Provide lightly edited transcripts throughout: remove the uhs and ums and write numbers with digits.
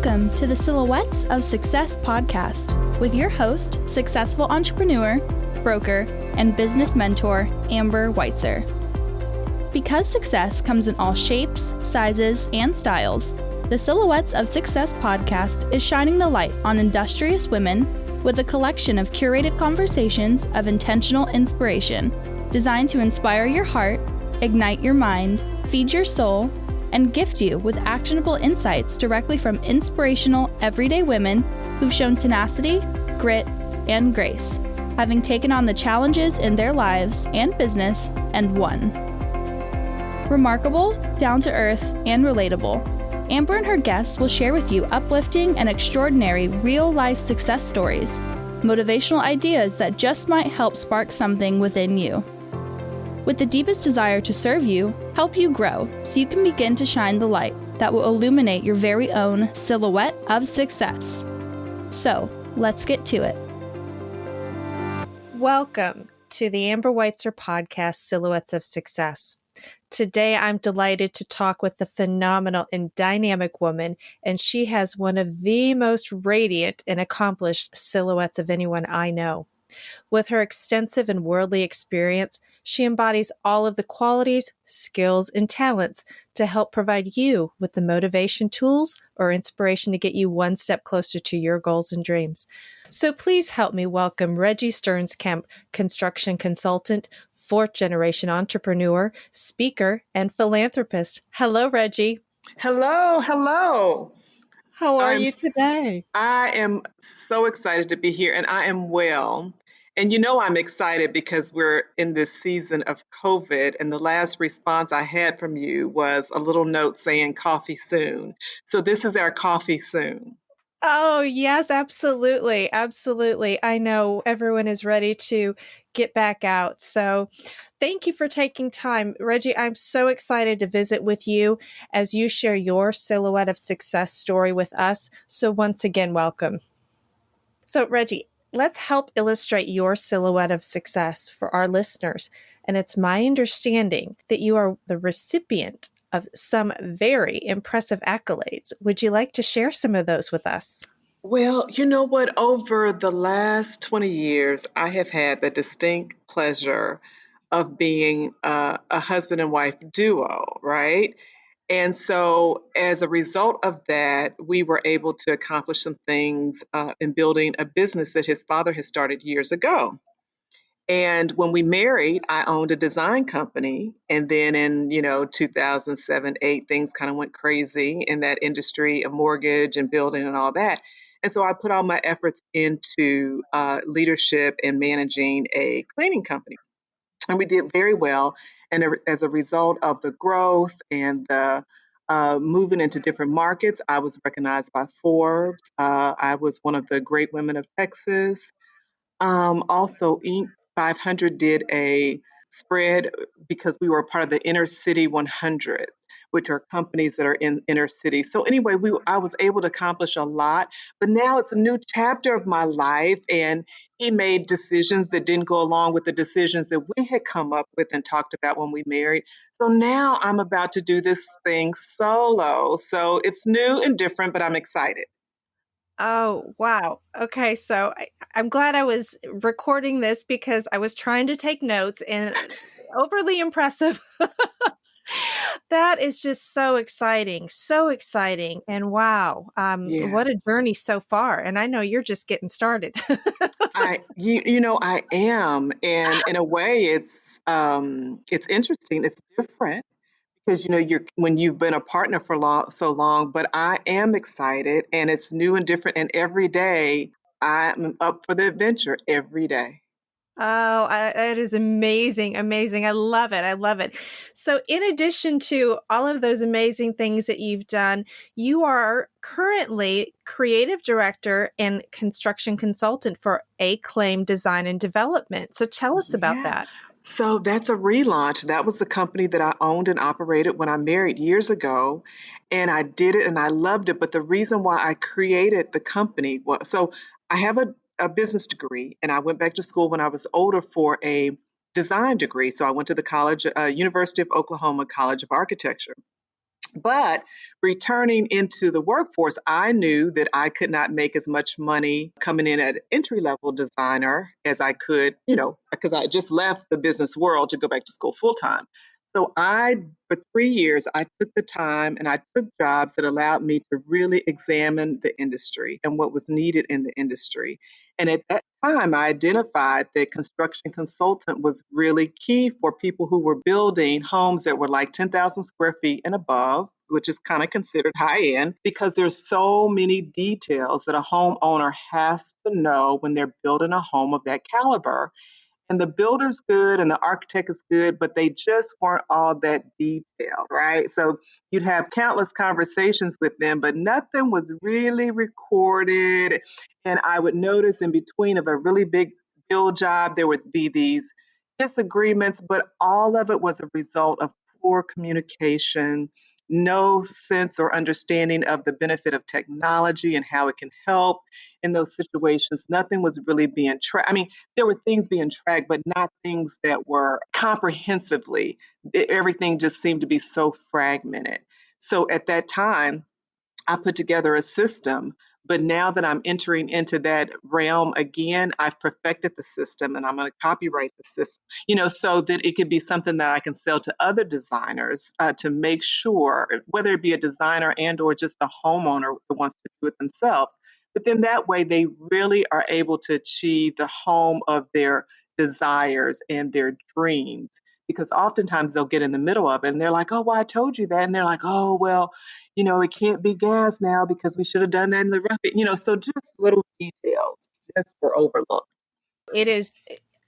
Welcome to the Silhouettes of Success podcast with your host, successful entrepreneur, broker, and business mentor, Amber Weitzer. Because success comes in all shapes, sizes, and styles, the Silhouettes of Success podcast is shining the light on industrious women with a collection of curated conversations of intentional inspiration designed to inspire your heart, ignite your mind, feed your soul, and gift you with actionable insights directly from inspirational, everyday women who've shown tenacity, grit, and grace, having taken on the challenges in their lives and business and won. Remarkable, down-to-earth, and relatable, Amber and her guests will share with you uplifting and extraordinary real-life success stories, motivational ideas that just might help spark something within you. With the deepest desire to serve you, help you grow so you can begin to shine the light that will illuminate your very own silhouette of success. So, let's get to it. Welcome to the Amber Weitzer podcast, Silhouettes of Success. Today, I'm delighted to talk with the phenomenal and dynamic woman, and she has one of the most radiant and accomplished silhouettes of anyone I know. With her extensive and worldly experience, she embodies all of the qualities, skills, and talents to help provide you with the motivation tools or inspiration to get you one step closer to your goals and dreams. So please help me welcome Reggi Sturns-Kemp Consultant, fourth-generation entrepreneur, speaker, and philanthropist. Hello, Reggi. Hello. How are you today? I am so excited to be here, and I am well. And I'm excited because we're in this season of COVID, and the last response I had from you was a little note saying coffee soon. So this is our coffee soon. Oh, yes, absolutely. Absolutely. I know everyone is ready to get back out. So thank you for taking time. Reggi, I'm so excited to visit with you as you share your silhouette of success story with us. So once again, welcome. So Reggi, let's help illustrate your silhouette of success for our listeners. And it's my understanding that you are the recipient of some very impressive accolades. Would you like to share some of those with us? Well, you know what? Over the last 20 years, I have had the distinct pleasure of being a husband and wife duo, right? And so, as a result of that, we were able to accomplish some things in building a business that his father had started years ago. And when we married, I owned a design company. And then in, 2007, 8, things kind of went crazy in that industry of mortgage and building and all that. And so I put all my efforts into leadership and managing a cleaning company. And we did very well. And as a result of the growth and the moving into different markets, I was recognized by Forbes. I was one of the great women of Texas. Also, Inc. 500 did a spread because we were a part of the Inner City 100, which are companies that are in inner cities. So anyway, I was able to accomplish a lot, but now it's a new chapter of my life, and he made decisions that didn't go along with the decisions that we had come up with and talked about when we married. So now I'm about to do this thing solo. So it's new and different, but I'm excited. Oh, wow. Okay, so I'm glad I was recording this because I was trying to take notes and overly impressive. That is just so exciting. And wow, Yeah. what a journey so far. And I know you're just getting started. I am, and in a way, it's interesting. It's different because you're when you've been a partner for so long. But I am excited, and it's new and different. And every day, I'm up for the adventure. Every day. Oh, it is amazing. I love it. So in addition to all of those amazing things that you've done, you are currently creative director and construction consultant for Acclaim Design and Development. So tell us about Yeah. that. So that's a relaunch. That was the company that I owned and operated when I married years ago. And I did it and I loved it. But the reason why I created the company was so I have a business degree, and I went back to school when I was older for a design degree. So I went to the University of Oklahoma College of Architecture. But returning into the workforce, I knew that I could not make as much money coming in at entry level designer as I could, because I just left the business world to go back to school full time. So for 3 years, I took the time and I took jobs that allowed me to really examine the industry and what was needed in the industry. And at that time, I identified that construction consultant was really key for people who were building homes that were like 10,000 square feet and above, which is kind of considered high end, because there's so many details that a homeowner has to know when they're building a home of that caliber. And the builder's good and the architect is good, but they just weren't all that detailed, right? So you'd have countless conversations with them, but nothing was really recorded. And I would notice in between of a really big build job, there would be these disagreements, but all of it was a result of poor communication, no sense or understanding of the benefit of technology and how it can help in those situations. Nothing was really being tracked. I mean, there were things being tracked, but not things that were comprehensively. Everything just seemed to be so fragmented. So at that time, I put together a system, but now that I'm entering into that realm again, I've perfected the system and I'm going to copyright the system, so that it could be something that I can sell to other designers to make sure, whether it be a designer and or just a homeowner that wants to do it themselves. But then that way they really are able to achieve the home of their desires and their dreams. Because oftentimes they'll get in the middle of it and they're like, oh, well, I told you that. And they're like, oh, well, it can't be gas now because we should have done that in the rough. So just little details just were overlooked. It is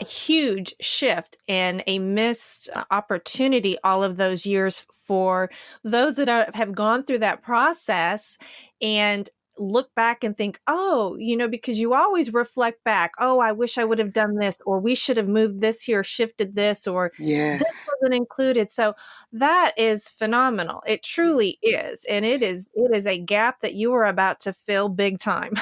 a huge shift and a missed opportunity all of those years for those that have gone through that process and look back and think, oh, because you always reflect back, oh, I wish I would have done this, or we should have moved this here, shifted this, or this Yes. wasn't included. So that is phenomenal. It truly is. And it is a gap that you are about to fill big time.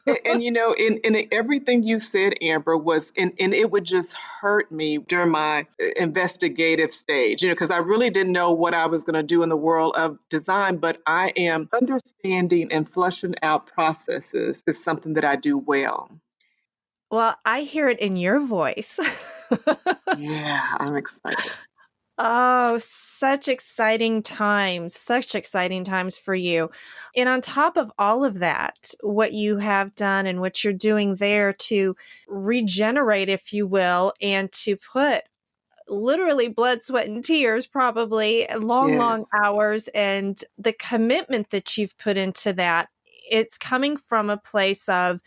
And in everything you said, Amber, was and it would just hurt me during my investigative stage, because I really didn't know what I was going to do in the world of design, but I am understanding and flushing out processes is something that I do well. Well, I hear it in your voice. Yeah, I'm excited. Oh, such exciting times for you. And on top of all of that, what you have done and what you're doing there to regenerate, if you will, and to put literally blood, sweat, and tears, probably long, long Yes. hours, and the commitment that you've put into that, it's coming from a place of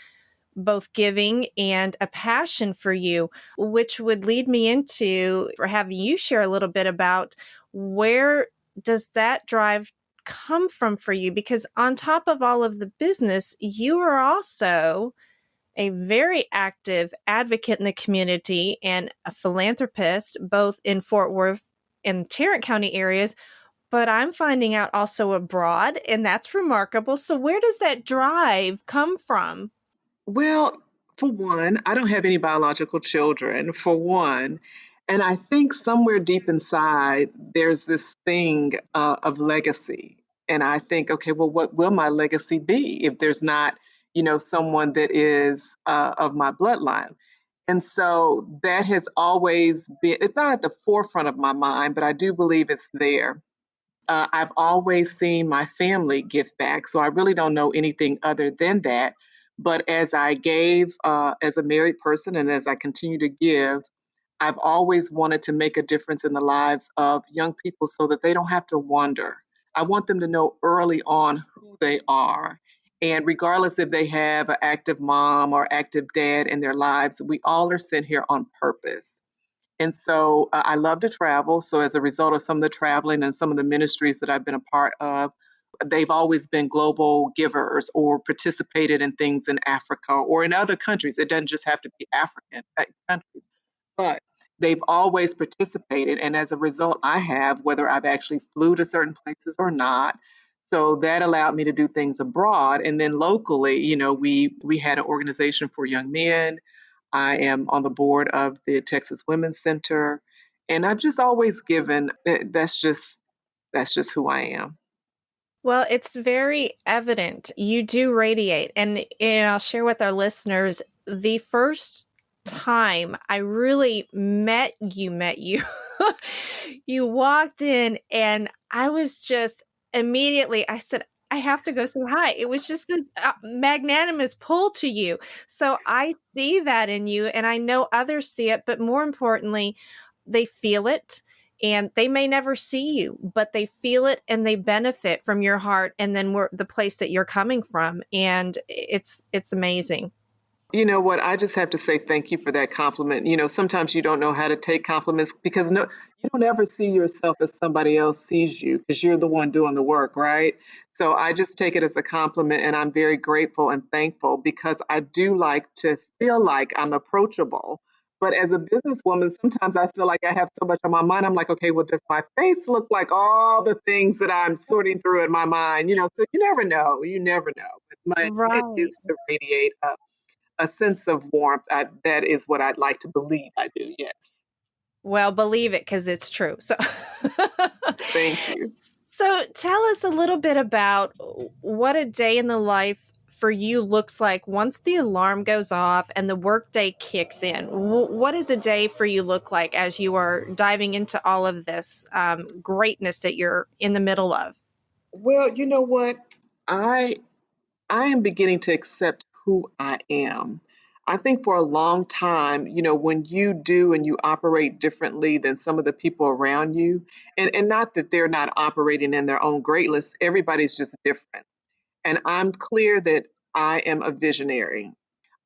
both giving and a passion for you, which would lead me into for having you share a little bit about where does that drive come from for you? Because on top of all of the business, you are also a very active advocate in the community and a philanthropist, both in Fort Worth and Tarrant County areas. But I'm finding out also abroad, and that's remarkable. So, where does that drive come from? Well, for one, I don't have any biological children, for one. And I think somewhere deep inside, there's this thing of legacy. And I think, okay, well, what will my legacy be if there's not, someone that is of my bloodline? And so that has always been, it's not at the forefront of my mind, but I do believe it's there. I've always seen my family give back, so I really don't know anything other than that. But as I gave as a married person and as I continue to give, I've always wanted to make a difference in the lives of young people so that they don't have to wonder. I want them to know early on who they are. And regardless if they have an active mom or active dad in their lives, we all are sent here on purpose. And so I love to travel. So as a result of some of the traveling and some of the ministries that I've been a part of, they've always been global givers or participated in things in Africa or in other countries. It doesn't just have to be African countries, but they've always participated. And as a result, I have, whether I've actually flew to certain places or not. So that allowed me to do things abroad. And then locally, we had an organization for young men. I am on the board of the Texas Women's Center, and I've just always given. That's just who I am. Well, it's very evident. You do radiate. And I'll share with our listeners the first time I really met you, you walked in and I was just immediately, I said, I have to go say hi. It was just this magnanimous pull to you. So I see that in you and I know others see it, but more importantly, they feel it and they may never see you, but they feel it and they benefit from your heart and then the place that you're coming from. And it's amazing. You know what? I just have to say thank you for that compliment. Sometimes you don't know how to take compliments because no, you don't ever see yourself as somebody else sees you because you're the one doing the work, right? So I just take it as a compliment and I'm very grateful and thankful because I do like to feel like I'm approachable. But as a businesswoman, sometimes I feel like I have so much on my mind. I'm like, okay, well, does my face look like all the things that I'm sorting through in my mind? So you never know. You never know. But my intent Right. is to radiate a sense of warmth. That is what I'd like to believe I do. Yes. Well, believe it because it's true. So, Thank you. so tell us a little bit about what a day in the life for you looks like once the alarm goes off and the workday kicks in. What does a day for you look like as you are diving into all of this greatness that you're in the middle of? Well, you know what? I I am beginning to accept who I am. I think for a long time, when you do and you operate differently than some of the people around you, and not that they're not operating in their own greatness, everybody's just different. And I'm clear that I am a visionary.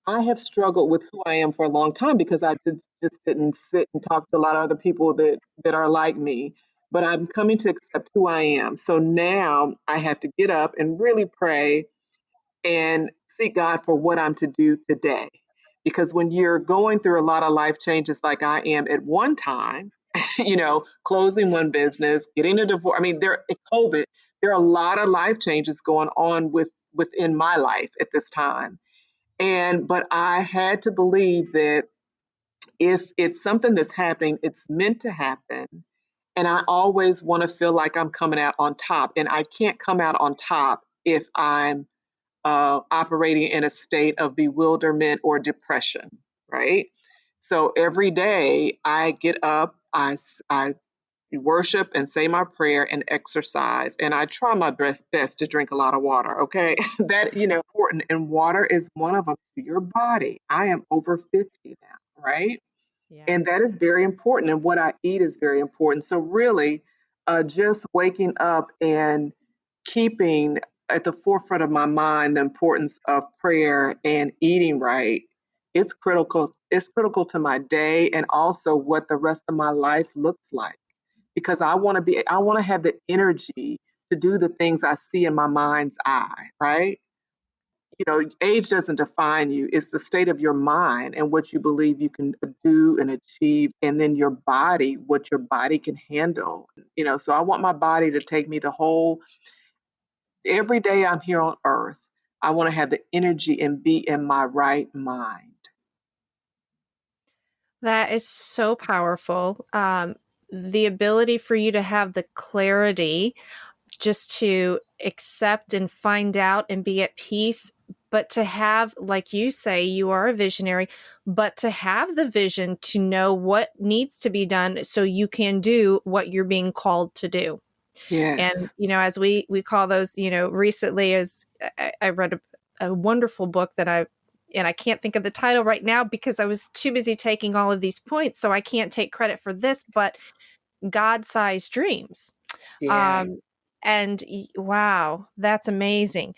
I have struggled with who I am for a long time because I just didn't sit and talk to a lot of other people that are like me. But I'm coming to accept who I am. So now I have to get up and really pray and seek God for what I'm to do today. Because when you're going through a lot of life changes like I am at one time, closing one business, getting a divorce. I mean, COVID, there are a lot of life changes going on within my life at this time. But I had to believe that if it's something that's happening, it's meant to happen. And I always want to feel like I'm coming out on top. And I can't come out on top if I'm operating in a state of bewilderment or depression, right? So every day I get up, I worship and say my prayer and exercise. And I try my best to drink a lot of water, okay? That, important. And water is one of them to your body. I am over 50 now, right? Yes. And that is very important. And what I eat is very important. So, really, just waking up and keeping at the forefront of my mind the importance of prayer and eating right is critical. It's critical to my day and also what the rest of my life looks like because I want to have the energy to do the things I see in my mind's eye, right? Age doesn't define you. It's the state of your mind and what you believe you can do and achieve, and then your body, what your body can handle. So I want my body to take me every day I'm here on earth. I want to have the energy and be in my right mind. That is so powerful. The ability for you to have the clarity just to accept and find out and be at peace, but to have, like you say, you are a visionary, but to have the vision to know what needs to be done so you can do what you're being called to do. And, Yes. as we call those, recently as I read a wonderful book and I can't think of the title right now because I was too busy taking all of these points. So I can't take credit for this, but God-sized dreams. Yeah. Um, and wow, that's amazing.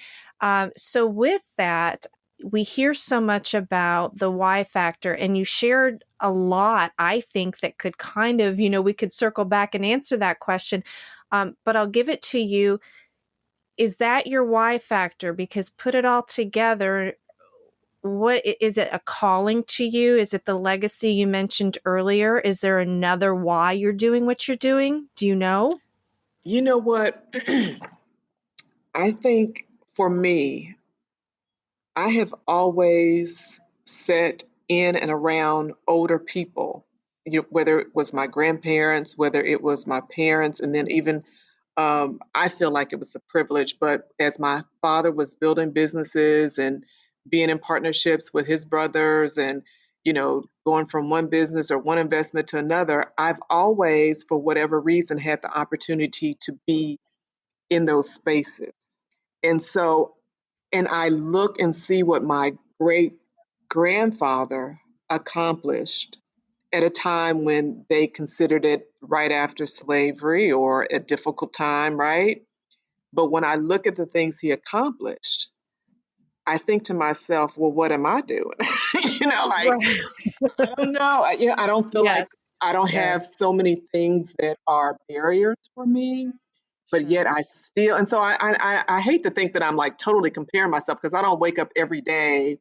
So with that, we hear so much about the why factor, and you shared a lot, I think, that could kind of, we could circle back and answer that question. But I'll give it to you. Is that your why factor? Because put it all together, what is it, a calling to you? Is it the legacy you mentioned earlier? Is there another why you're doing what you're doing? Do you know? You know what? I think for me, I have always sat in and around older people, whether it was my grandparents, whether it was my parents, and then even I feel like it was a privilege, but as my father was building businesses and being in partnerships with his brothers and, going from one business or one investment to another, I've always, for whatever reason, had the opportunity to be in those spaces. And so, and I look and see what my great grandfather accomplished at a time when they considered it right after slavery or a difficult time, right? But when I look at the things he accomplished, I think to myself, well, what am I doing? Like, Right. I don't know. I don't feel like Yes. I don't Yes. have so many things that are barriers for me, but Sure. yet I still, and so I hate to think that I'm like totally comparing myself because I don't wake up every day,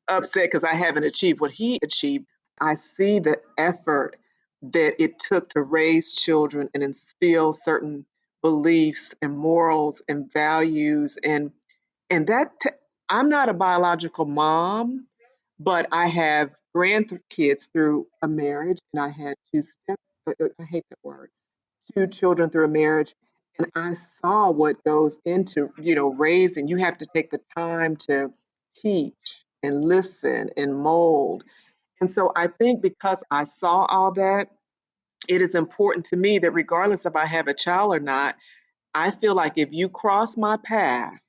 upset because I haven't achieved what he achieved. I see the effort that it took to raise children and instill certain beliefs and morals and values and I'm not a biological mom, but I have grandkids through a marriage, and I had I hate that word, two children through a marriage, and I saw what goes into, raising. You have to take the time to teach and listen and mold. And so I think because I saw all that, it is important to me that regardless if I have a child or not, I feel like if you cross my path,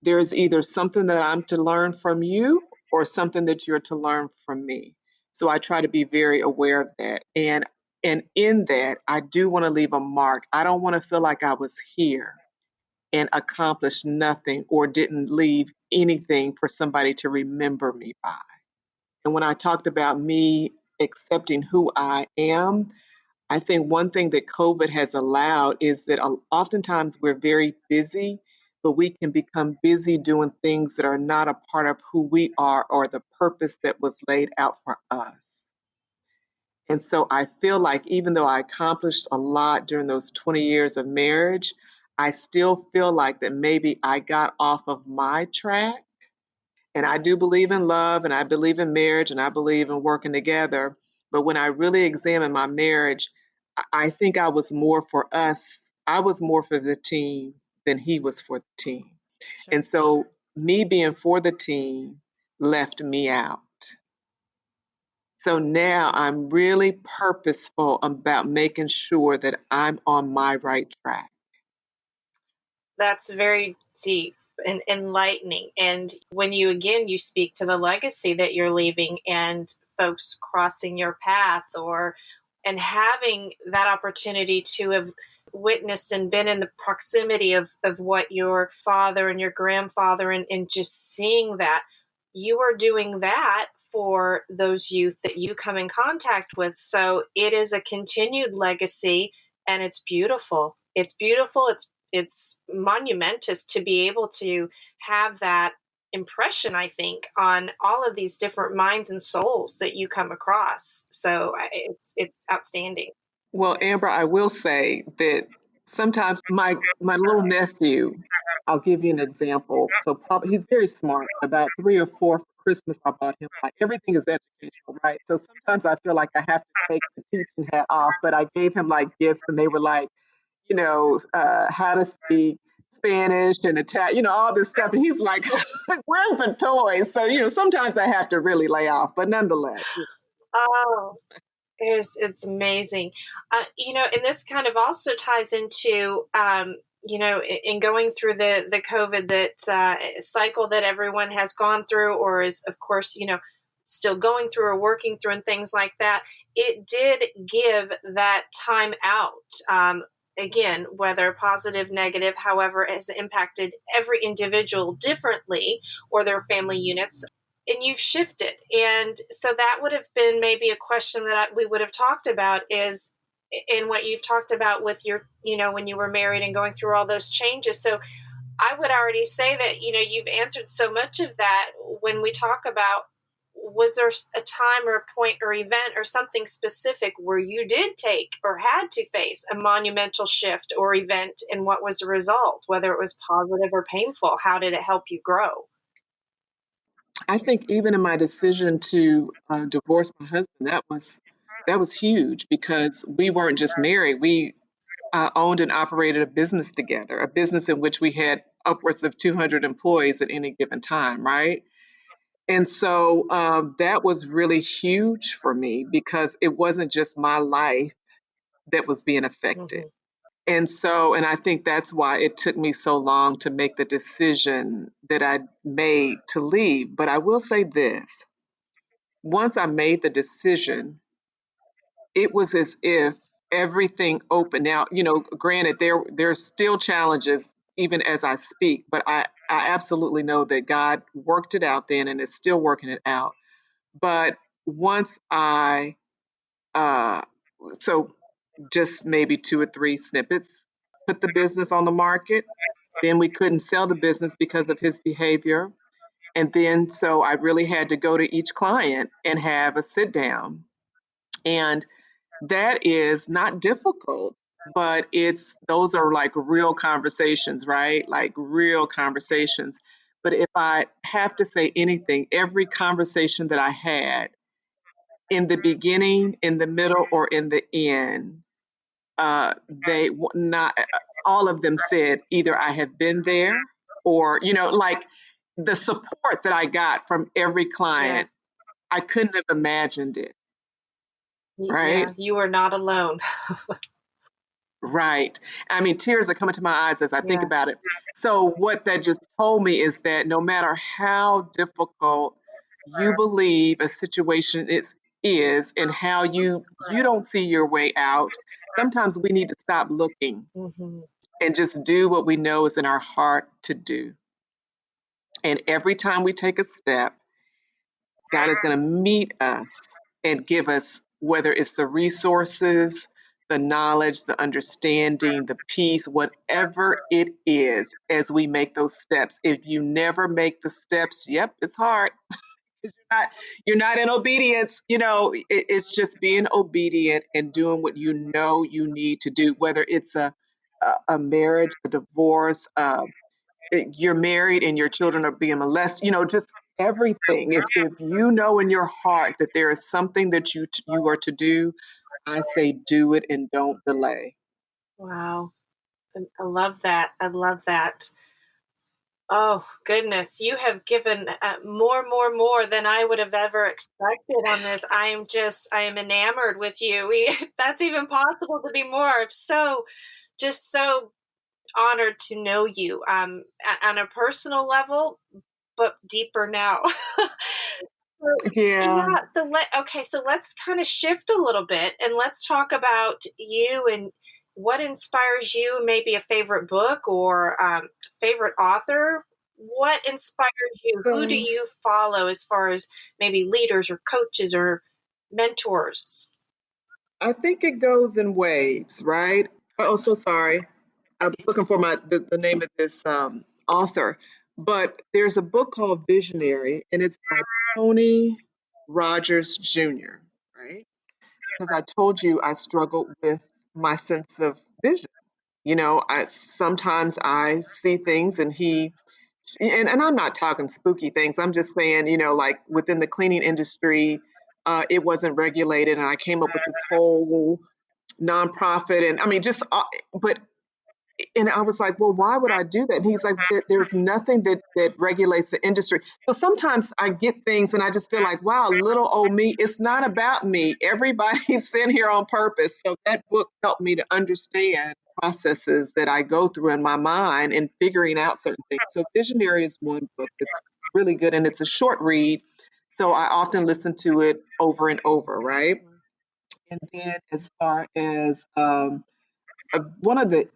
there's either something that I'm to learn from you or something that you're to learn from me. So I try to be very aware of that. And in that, I do want to leave a mark. I don't want to feel like I was here and accomplished nothing or didn't leave anything for somebody to remember me by. And when I talked about me accepting who I am, I think one thing that COVID has allowed is that oftentimes we're very busy, but we can become busy doing things that are not a part of who we are or the purpose that was laid out for us. And so I feel like even though I accomplished a lot during those 20 years of marriage, I still feel like that maybe I got off of my track. And I do believe in love and I believe in marriage and I believe in working together. But when I really examine my marriage, I think I was more for us. I was more for the team than he was for the team. Sure. And so me being for the team left me out. So now I'm really purposeful about making sure that I'm on my right track. That's very deep and enlightening. And when you speak to the legacy that you're leaving and folks crossing your path and having that opportunity to have witnessed and been in the proximity of what your father and your grandfather and just seeing that you are doing that for those youth that you come in contact with. So it is a continued legacy and it's beautiful. It's beautiful. It's monumentous to be able to have that impression, I think, on all of these different minds and souls that you come across. So it's outstanding. Well, Amber, I will say that sometimes my little nephew, I'll give you an example. So probably he's very smart. About 3 or 4 for Christmas, I bought him like everything is educational, right? So sometimes I feel like I have to take the teaching hat off, but I gave him like gifts, and they were like, how to speak Spanish and Italian, all this stuff, and he's like, "Where's the toys?" So sometimes I have to really lay off, but nonetheless. Oh, it's amazing. And this kind of also ties into, in going through the COVID that cycle that everyone has gone through, or is, of course, still going through or working through and things like that. It did give that time out. Again, whether positive, negative, however, has impacted every individual differently or their family units, and you've shifted. And so that would have been maybe a question that we would have talked about is in what you've talked about with your, when you were married and going through all those changes. So I would already say that, you've answered so much of that when we talk about, was there a time or a point or event or something specific where you did take or had to face a monumental shift or event, and what was the result, whether it was positive or painful? How did it help you grow? I think even in my decision to divorce my husband, that was huge because we weren't just married. owned and operated a business together, a business in which we had upwards of 200 employees at any given time, right? And so that was really huge for me because it wasn't just my life that was being affected. Mhm. And so, and I think that's why it took me so long to make the decision that I made to leave. But I will say this, once I made the decision, it was as if everything opened. Now, granted, there's still challenges even as I speak, but I absolutely know that God worked it out then and is still working it out. But once I, uh, so just maybe two or three snippets, put the business on the market. Then we couldn't sell the business because of his behavior. And then so I really had to go to each client and have a sit down. And that is not difficult, but those are like real conversations, right? Like real conversations. But if I have to say anything, every conversation that I had in the beginning, in the middle, or in the end, not all of them said either I have been there or, like the support that I got from every client, Yes. I couldn't have imagined it, Yeah, right? you are not alone. Right. I mean, tears are coming to my eyes as I think Yes. about it. So, what that just told me is that no matter how difficult you believe a situation is and how you don't see your way out, sometimes we need to stop looking Mhm. and just do what we know is in our heart to do. And every time we take a step, God is going to meet us and give us, whether it's the resources, the knowledge, the understanding, the peace, whatever it is, as we make those steps. If you never make the steps, yep, it's hard. 'Cause you're not in obedience. It's just being obedient and doing what you know you need to do, whether it's a marriage, a divorce, you're married and your children are being molested, just everything. If you know in your heart that there is something that you are to do, I say do it and don't delay. Wow. I love that. I love that. Oh, goodness. You have given more than I would have ever expected on this. I am enamored with you. If that's even possible to be more. I'm just so honored to know you on a personal level, but deeper now. So, Yeah, yeah, so let's kind of shift a little bit and let's talk about you and what inspires you, maybe a favorite book or favorite author. What inspires you? Who do so you follow as far as maybe leaders or coaches or mentors? I think it goes in waves, right? Oh, so sorry. I was looking for the name of this author, but there's a book called Visionary, and it's by Tony Rogers Jr., right? Because I told you I struggled with my sense of vision. I sometimes I see things and and I'm not talking spooky things. I'm just saying, like within the cleaning industry, it wasn't regulated, and I came up with this whole nonprofit, and I mean, but and I was like, well, why would I do that? And he's like, there's nothing that regulates the industry. So sometimes I get things and I just feel like, wow, little old me. It's not about me. Everybody's sent here on purpose. So that book helped me to understand processes that I go through in my mind and figuring out certain things. So Visionary is one book that's really good, and it's a short read. So I often listen to it over and over, right? And then as far as one of the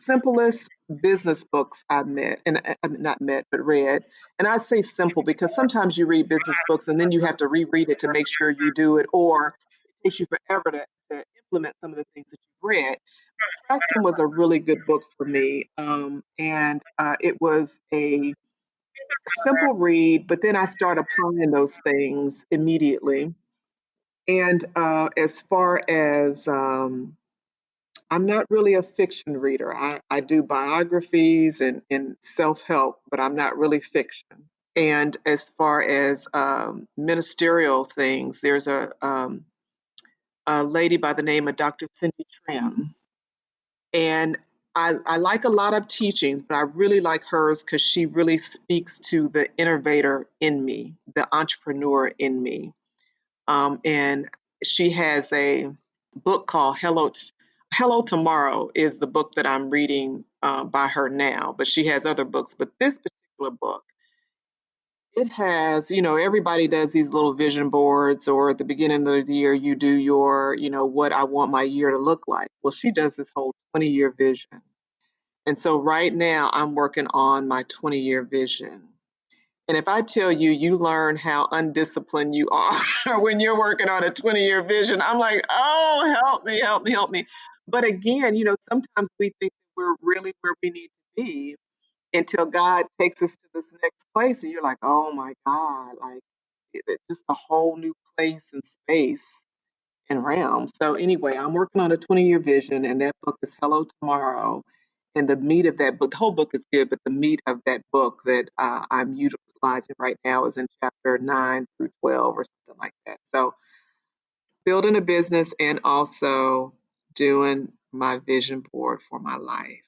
simplest business books I've met, and not met, but read. And I say simple because sometimes you read business books and then you have to reread it to make sure you do it, or it takes you forever to implement some of the things that you've read. But Traction was a really good book for me. And it was a simple read, but then I started applying those things immediately. And as far as I'm not really a fiction reader. I do biographies and self help, but I'm not really fiction. And as far as ministerial things, there's a lady by the name of Dr. Cindy Trim. And I like a lot of teachings, but I really like hers because she really speaks to the innovator in me, the entrepreneur in me. And she has a book called Hello Tomorrow is the book that I'm reading by her now, but she has other books. But this particular book, it has, everybody does these little vision boards, or at the beginning of the year, you do your, what I want my year to look like. Well, she does this whole 20-year vision. And so right now, I'm working on my 20-year vision. And if I tell you, you learn how undisciplined you are when you're working on a 20-year vision, I'm like, oh, help me, help me, help me. But again, sometimes we think that we're really where we need to be until God takes us to this next place. And you're like, oh my God, like it's just a whole new place and space and realm. So anyway, I'm working on a 20-year vision, and that book is Hello Tomorrow. And the meat of that book, the whole book is good, but the meat of that book that I'm utilizing right now is in chapter 9 through 12 or something like that. So building a business and also doing my vision board for my life.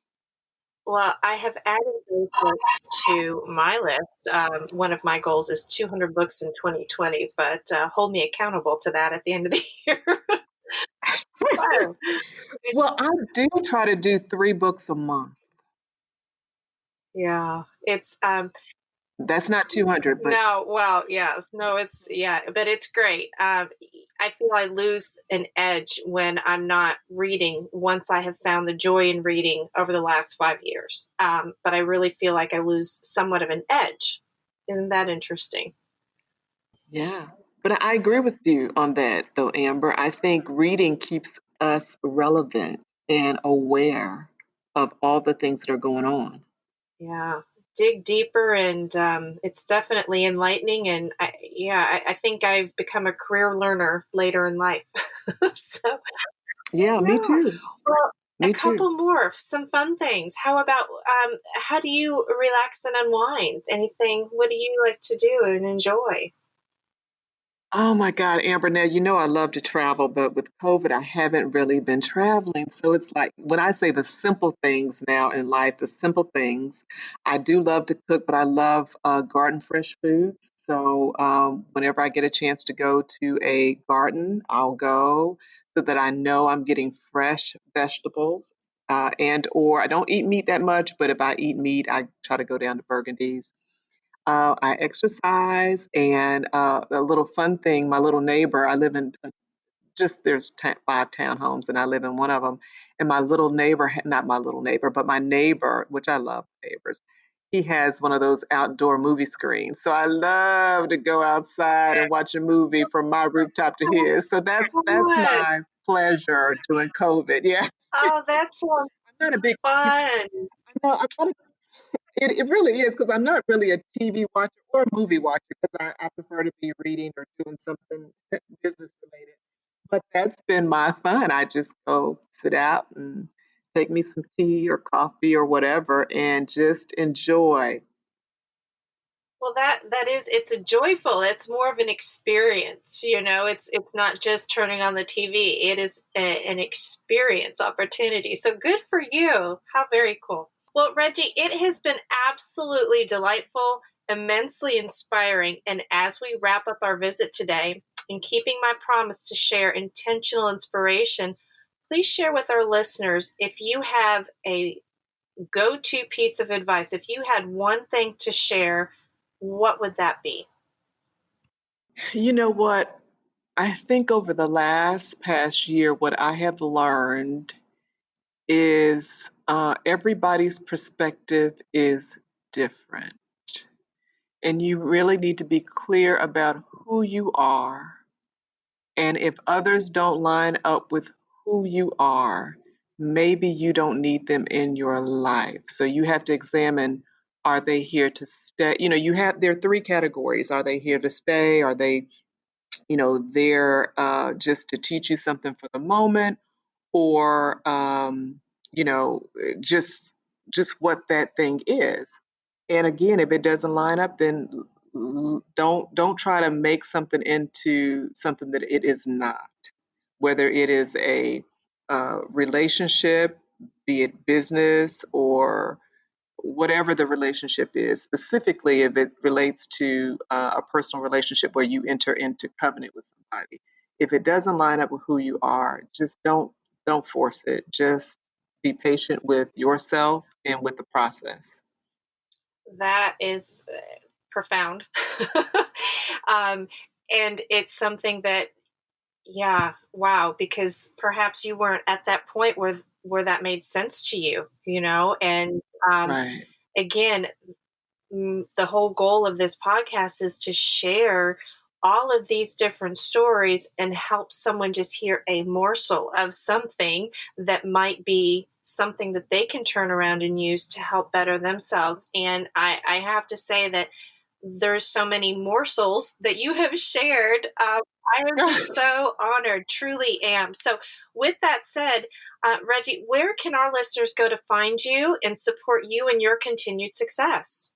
Well, I have added those books to my list. One of my goals is 200 books in 2020, but hold me accountable to that at the end of the year. So, Well, I do try to do 3 books a month. yeah, it's That's not 200, but no, well, yes, no, it's yeah, but it's great. I feel I lose an edge when I'm not reading once I have found the joy in reading over the last 5 years. But I really feel like I lose somewhat of an edge. Isn't that interesting? yeah. But I agree with you on that, though, Amber. I think reading keeps us relevant and aware of all the things that are going on. Yeah, dig deeper, and it's definitely enlightening. And I think I've become a career learner later in life. So Yeah, me yeah. too. Well, a Me too. couple more, some fun things. How about how do you relax and unwind? Anything? What do you like to do and enjoy? Oh my God, Amber, now you know I love to travel, but with COVID, I haven't really been traveling. So it's like when I say the simple things now in life, the simple things, I do love to cook, but I love garden fresh foods. So whenever I get a chance to go to a garden, I'll go so that I know I'm getting fresh vegetables. And or I don't eat meat that much, but if I eat meat, I try to go down to Burgundy's. I exercise, and a little fun thing. My little neighbor, I live in just there's 5 townhomes, and I live in one of them. And my little neighbor, not my little neighbor, but my neighbor, which I love neighbors. He has one of those outdoor movie screens, so I love to go outside and watch a movie from my rooftop to his. So that's Fun. my pleasure during COVID. Yeah, Oh, that sounds I'm not a big. fun. I'm not a it really is because I'm not really a TV watcher or a movie watcher because I prefer to be reading or doing something business related. But that's been my fun. I just go sit out and take me some tea or coffee or whatever and just enjoy. Well, that is it's a joyful. It's more of an experience, you know. It's not just turning on the TV. It is an experience opportunity. So good for you. How very cool. Well, Reggie, it has been absolutely delightful, immensely inspiring, and as we wrap up our visit today, in keeping my promise to share intentional inspiration, please share with our listeners if you have a go-to piece of advice. If you had one thing to share, what would that be? You know what? I think over the last past year, what I have learned is everybody's perspective is different. And you really need to be clear about who you are. And if others don't line up with who you are, maybe you don't need them in your life. So you have to examine, are they here to stay? There are 3 categories. Are they here to stay? Are they, there just to teach you something for the moment? Or you know just what that thing is. And again, if it doesn't line up, then don't try to make something into something that it is not, whether it is a relationship, be it business or whatever the relationship is, specifically if it relates to a personal relationship where you enter into covenant with somebody. If it doesn't line up with who you are, just don't force it. Just be patient with yourself and with the process. That is profound. um, and it's something that, yeah, wow, because perhaps you weren't at that point where that made sense to you, and Right. again, the whole goal of this podcast is to share all of these different stories and help someone just hear a morsel of something that might be something that they can turn around and use to help better themselves. And I have to say that there's so many morsels that you have shared. I am just so honored, truly am. So with that said, Reggi, where can our listeners go to find you and support you in your continued success?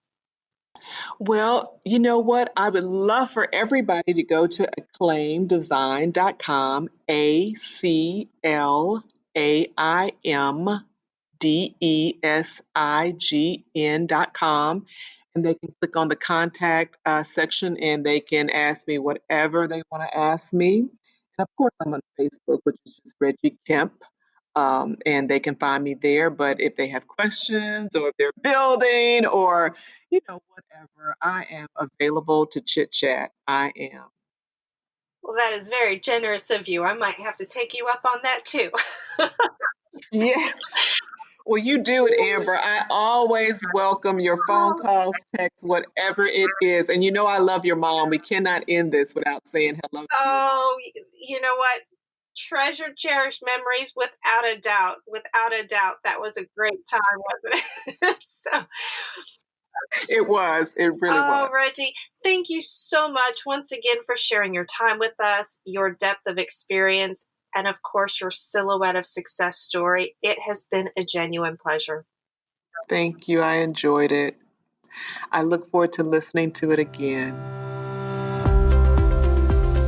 Well, you know what? I would love for everybody to go to acclaimdesign.com, ACLAIMDESIGN.com. And they can click on the contact section and they can ask me whatever they want to ask me. And of course, I'm on Facebook, which is just Reggi Kemp. And they can find me there. But if they have questions or if they're building or, whatever, I am available to chit chat. I am. Well, that is very generous of you. I might have to take you up on that too. Yes. Well, you do it, Amber. I always welcome your phone calls, texts, whatever it is. And I love your mom. We cannot end this without saying hello to your mom. Oh, you know what? Treasured, cherished memories without a doubt. Without a doubt. That was a great time, wasn't it? It was. It really was. Reggi, thank you so much once again for sharing your time with us, your depth of experience, and of course, your silhouette of success story. It has been a genuine pleasure. Thank you. I enjoyed it. I look forward to listening to it again.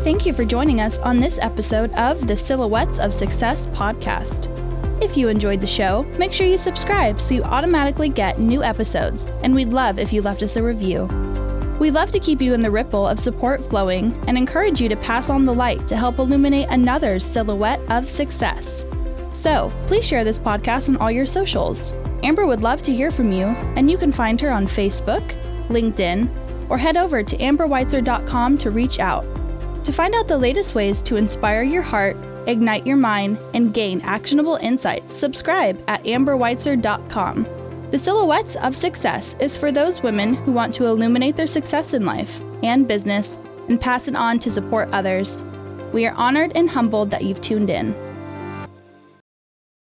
Thank you for joining us on this episode of the Silhouettes of Success podcast. If you enjoyed the show, make sure you subscribe so you automatically get new episodes, and we'd love if you left us a review. We'd love to keep you in the ripple of support flowing and encourage you to pass on the light to help illuminate another's silhouette of success. So, please share this podcast on all your socials. Amber would love to hear from you, and you can find her on Facebook, LinkedIn, or head over to amberweitzer.com to reach out. To find out the latest ways to inspire your heart, ignite your mind, and gain actionable insights, subscribe at amberweitzer.com. The Silhouettes of Success is for those women who want to illuminate their success in life and business and pass it on to support others. We are honored and humbled that you've tuned in.